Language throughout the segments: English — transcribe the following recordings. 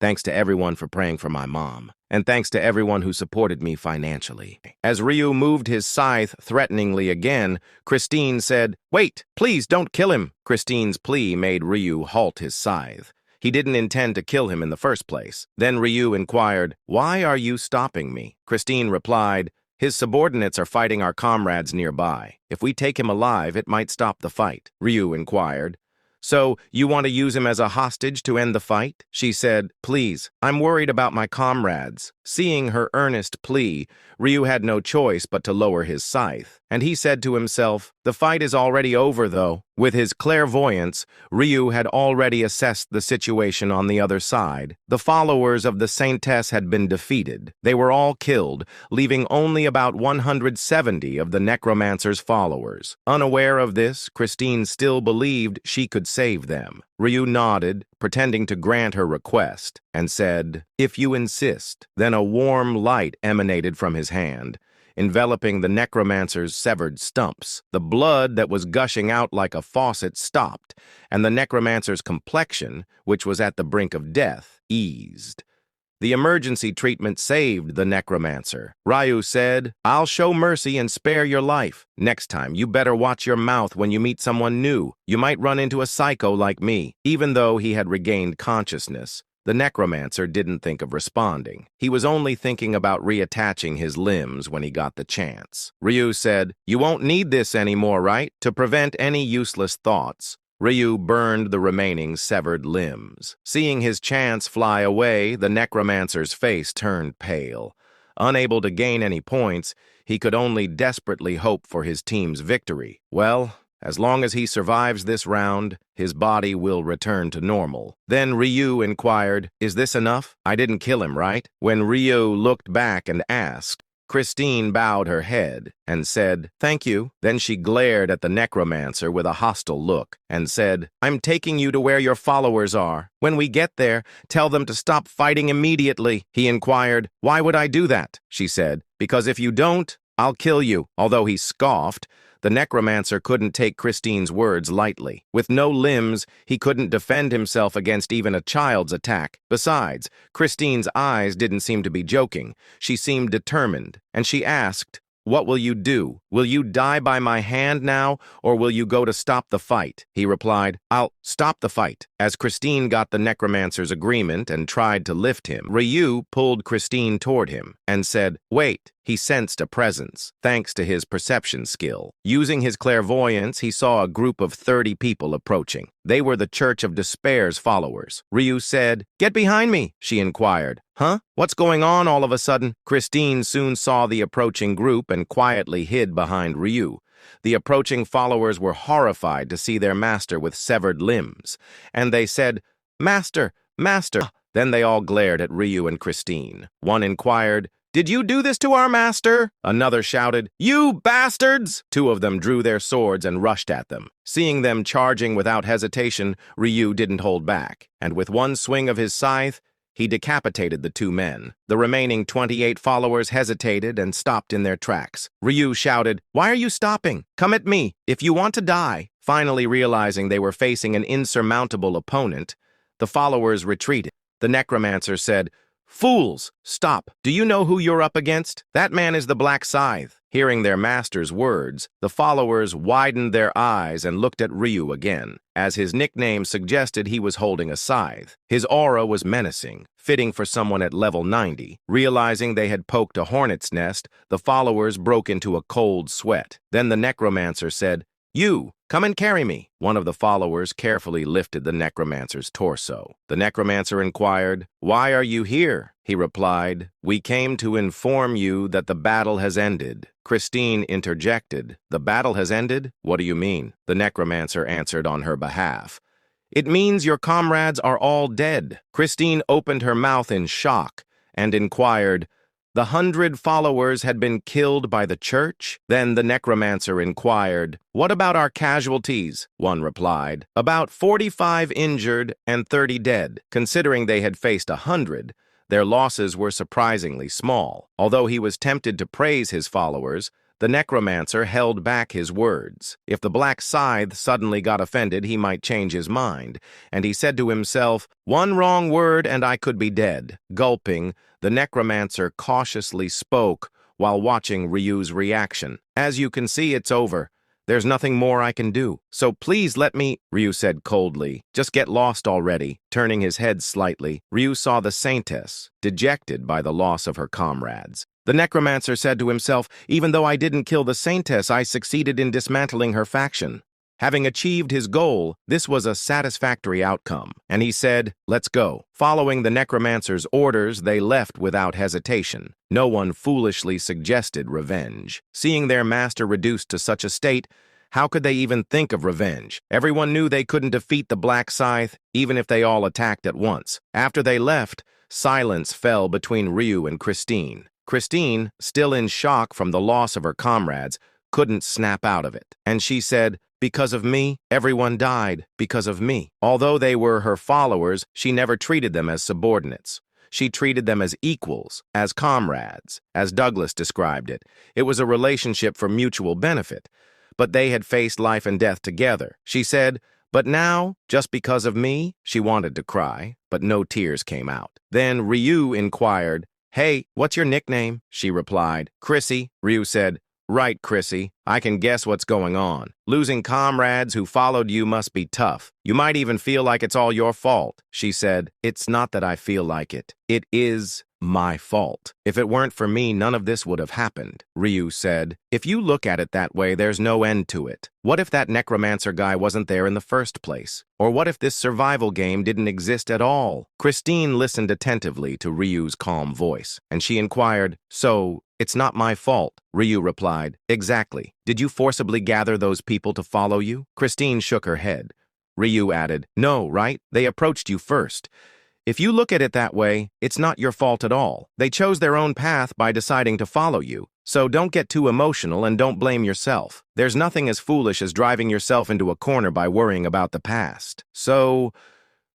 Thanks to everyone for praying for my mom. And thanks to everyone who supported me financially. As Ryu moved his scythe threateningly again, Christine said, "Wait, please don't kill him." Christine's plea made Ryu halt his scythe. He didn't intend to kill him in the first place. Then Ryu inquired, "Why are you stopping me?" Christine replied, "His subordinates are fighting our comrades nearby. If we take him alive, it might stop the fight." Ryu inquired, "So, you want to use him as a hostage to end the fight?" She said, "Please, I'm worried about my comrades." Seeing her earnest plea, Ryu had no choice but to lower his scythe, and he said to himself, "The fight is already over, though." With his clairvoyance, Ryu had already assessed the situation on the other side. The followers of the Saintess had been defeated. They were all killed, leaving only about 170 of the necromancer's followers. Unaware of this, Christine still believed she could save them. Ryu nodded, pretending to grant her request, and said, "If you insist." Then a warm light emanated from his hand, enveloping the necromancer's severed stumps. The blood that was gushing out like a faucet stopped, and the necromancer's complexion, which was at the brink of death, eased. The emergency treatment saved the necromancer. Ryu said, "I'll show mercy and spare your life. Next time, you better watch your mouth when you meet someone new. You might run into a psycho like me." Even though he had regained consciousness, the necromancer didn't think of responding. He was only thinking about reattaching his limbs when he got the chance. Ryu said, "You won't need this anymore, right?" To prevent any useless thoughts, Ryu burned the remaining severed limbs. Seeing his chance fly away, the necromancer's face turned pale. Unable to gain any points, he could only desperately hope for his team's victory. Well, as long as he survives this round, his body will return to normal. Then Ryu inquired, "Is this enough? I didn't kill him, right?" When Ryu looked back and asked, Christine bowed her head and said, "Thank you." Then she glared at the necromancer with a hostile look and said, "I'm taking you to where your followers are. When we get there, tell them to stop fighting immediately." He inquired, "Why would I do that?" She said, "Because if you don't, I'll kill you." Although he scoffed, the necromancer couldn't take Christine's words lightly. With no limbs, he couldn't defend himself against even a child's attack. Besides, Christine's eyes didn't seem to be joking. She seemed determined, and she asked, "What will you do? Will you die by my hand now, or will you go to stop the fight?" He replied, "I'll stop the fight." As Christine got the necromancer's agreement and tried to lift him, Ryu pulled Christine toward him and said, "Wait." He sensed a presence, thanks to his perception skill. Using his clairvoyance, he saw a group of 30 people approaching. They were the Church of Despair's followers. Ryu said, "Get behind me," she inquired. "Huh? What's going on all of a sudden?" Christine soon saw the approaching group and quietly hid behind Ryu. The approaching followers were horrified to see their master with severed limbs, and they said, "Master, master." Then they all glared at Ryu and Christine. One inquired, "Did you do this to our master?" Another shouted, "You bastards!" Two of them drew their swords and rushed at them. Seeing them charging without hesitation, Ryu didn't hold back, and with one swing of his scythe, he decapitated the two men. The remaining 28 followers hesitated and stopped in their tracks. Ryu shouted, "Why are you stopping? Come at me, if you want to die." Finally realizing they were facing an insurmountable opponent, the followers retreated. The necromancer said, "Fools, stop. Do you know who you're up against? That man is the Black Scythe." Hearing their master's words, the followers widened their eyes and looked at Ryu again. As his nickname suggested, he was holding a scythe. His aura was menacing, fitting for someone at level 90. Realizing they had poked a hornet's nest, the followers broke into a cold sweat. Then the necromancer said, "You, come and carry me." One of the followers carefully lifted the necromancer's torso. The necromancer inquired, "Why are you here?" He replied, "We came to inform you that the battle has ended." Christine interjected, "The battle has ended? What do you mean?" The necromancer answered on her behalf, "It means your comrades are all dead." Christine opened her mouth in shock and inquired, "The 100 followers had been killed by the church?" Then the necromancer inquired, "What about our casualties?" One replied, "About 45 injured and 30 dead." Considering they had faced 100, their losses were surprisingly small. Although he was tempted to praise his followers, The necromancer held back his words. If the Black Scythe suddenly got offended, he might change his mind, and he said to himself, "One wrong word and I could be dead." Gulping, the necromancer cautiously spoke while watching Ryu's reaction. "As you can see, it's over. There's nothing more I can do. So please let me," Ryu said coldly. "Just get lost already." Turning his head slightly, Ryu saw the saintess, dejected by the loss of her comrades. The necromancer said to himself, "Even though I didn't kill the saintess, I succeeded in dismantling her faction." Having achieved his goal, this was a satisfactory outcome, and he said, "Let's go." Following the necromancer's orders, they left without hesitation. No one foolishly suggested revenge. Seeing their master reduced to such a state, how could they even think of revenge? Everyone knew they couldn't defeat the Black Scythe, even if they all attacked at once. After they left, silence fell between Ryu and Christine. Christine, still in shock from the loss of her comrades, couldn't snap out of it, and she said, "Because of me, everyone died, because of me." Although they were her followers, she never treated them as subordinates. She treated them as equals, as comrades, as Douglas described it. It was a relationship for mutual benefit, but they had faced life and death together. She said, "But now, just because of me," she wanted to cry, but no tears came out. Then Ryu inquired, "Hey, what's your nickname?" She replied, "Chrissy." Ryu said, "Right, Chrissy. I can guess what's going on. Losing comrades who followed you must be tough. You might even feel like it's all your fault." She said, "It's not that I feel like it. It is my fault. If it weren't for me, none of this would have happened." Ryu said, "If you look at it that way, there's no end to it. What if that necromancer guy wasn't there in the first place? Or what if this survival game didn't exist at all?" Christine listened attentively to Ryu's calm voice, and she inquired, "So, it's not my fault?" Ryu replied, "Exactly. Did you forcibly gather those people to follow you?" Christine shook her head. Ryu added, "No, right? They approached you first. If you look at it that way, it's not your fault at all. They chose their own path by deciding to follow you. So don't get too emotional and don't blame yourself. There's nothing as foolish as driving yourself into a corner by worrying about the past. So..."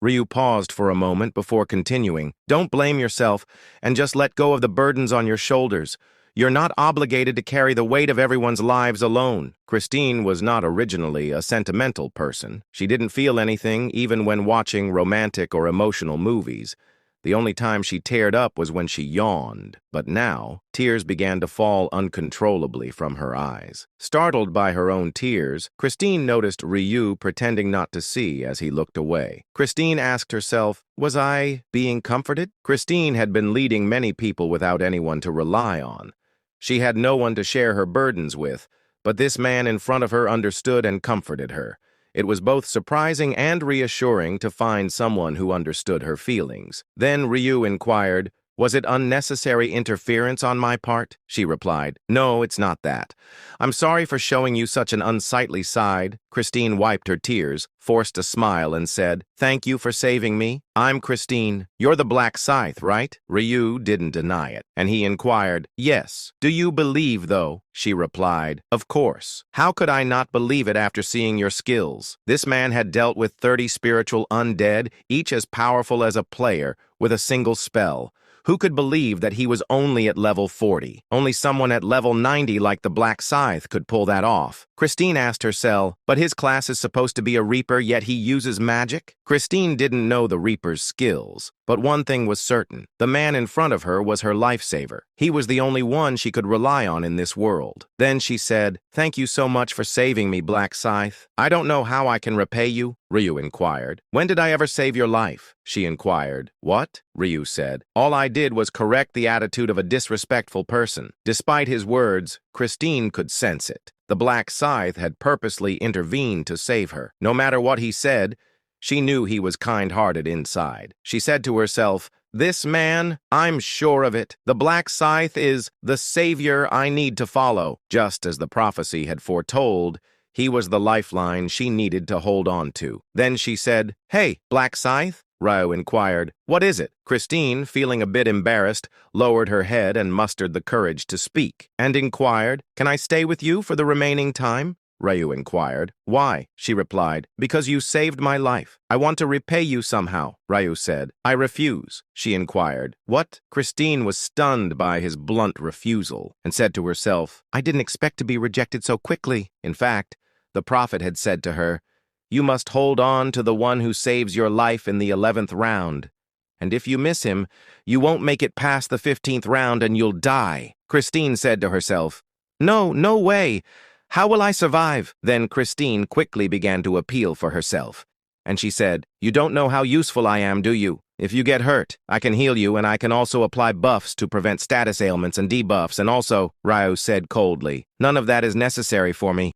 Ryu paused for a moment before continuing. "Don't blame yourself and just let go of the burdens on your shoulders. You're not obligated to carry the weight of everyone's lives alone." Christine was not originally a sentimental person. She didn't feel anything even when watching romantic or emotional movies. The only time she teared up was when she yawned, but now tears began to fall uncontrollably from her eyes. Startled by her own tears, Christine noticed Ryu pretending not to see as he looked away. Christine asked herself, "Was I being comforted?" Christine had been leading many people without anyone to rely on. She had no one to share her burdens with, but this man in front of her understood and comforted her. It was both surprising and reassuring to find someone who understood her feelings. Then Ryu inquired, "Was it unnecessary interference on my part?" She replied, "No, it's not that. I'm sorry for showing you such an unsightly side." Christine wiped her tears, forced a smile, and said, "Thank you for saving me. I'm Christine. You're the Black Scythe, right?" Ryu didn't deny it, and he inquired, "Yes. Do you believe, though?" She replied, "Of course. How could I not believe it after seeing your skills?" This man had dealt with 30 spiritual undead, each as powerful as a player, with a single spell. Who could believe that he was only at level 40? Only someone at level 90 like the Black Scythe could pull that off. Christine asked herself, "But his class is supposed to be a Reaper, yet he uses magic?" Christine didn't know the Reaper's skills, but one thing was certain. The man in front of her was her lifesaver. He was the only one she could rely on in this world. Then she said, "Thank you so much for saving me, Black Scythe. I don't know how I can repay you." Ryu inquired. "When did I ever save your life?" She inquired. "What?" Ryu said. "All I did was correct the attitude of a disrespectful person." Despite his words, Christine could sense it. The Black Scythe had purposely intervened to save her. No matter what he said, she knew he was kind-hearted inside. She said to herself, "This man, I'm sure of it. The Black Scythe is the savior I need to follow." Just as the prophecy had foretold, he was the lifeline she needed to hold on to. Then she said, "Hey, Black Scythe?" Ryu inquired, "What is it?" Christine, feeling a bit embarrassed, lowered her head and mustered the courage to speak, and inquired, "Can I stay with you for the remaining time?" Ryu inquired. Why? She replied. Because you saved my life. I want to repay you somehow, Ryu said. I refuse, she inquired. What? Christine was stunned by his blunt refusal and said to herself, I didn't expect to be rejected so quickly. In fact, the prophet had said to her, you must hold on to the one who saves your life in the 11th round. And if you miss him, you won't make it past the 15th round and you'll die. Christine said to herself, No, no way. How will I survive? Then Christine quickly began to appeal for herself. And she said, You don't know how useful I am, do you? If you get hurt, I can heal you and I can also apply buffs to prevent status ailments and debuffs and also, Ryu said coldly, none of that is necessary for me.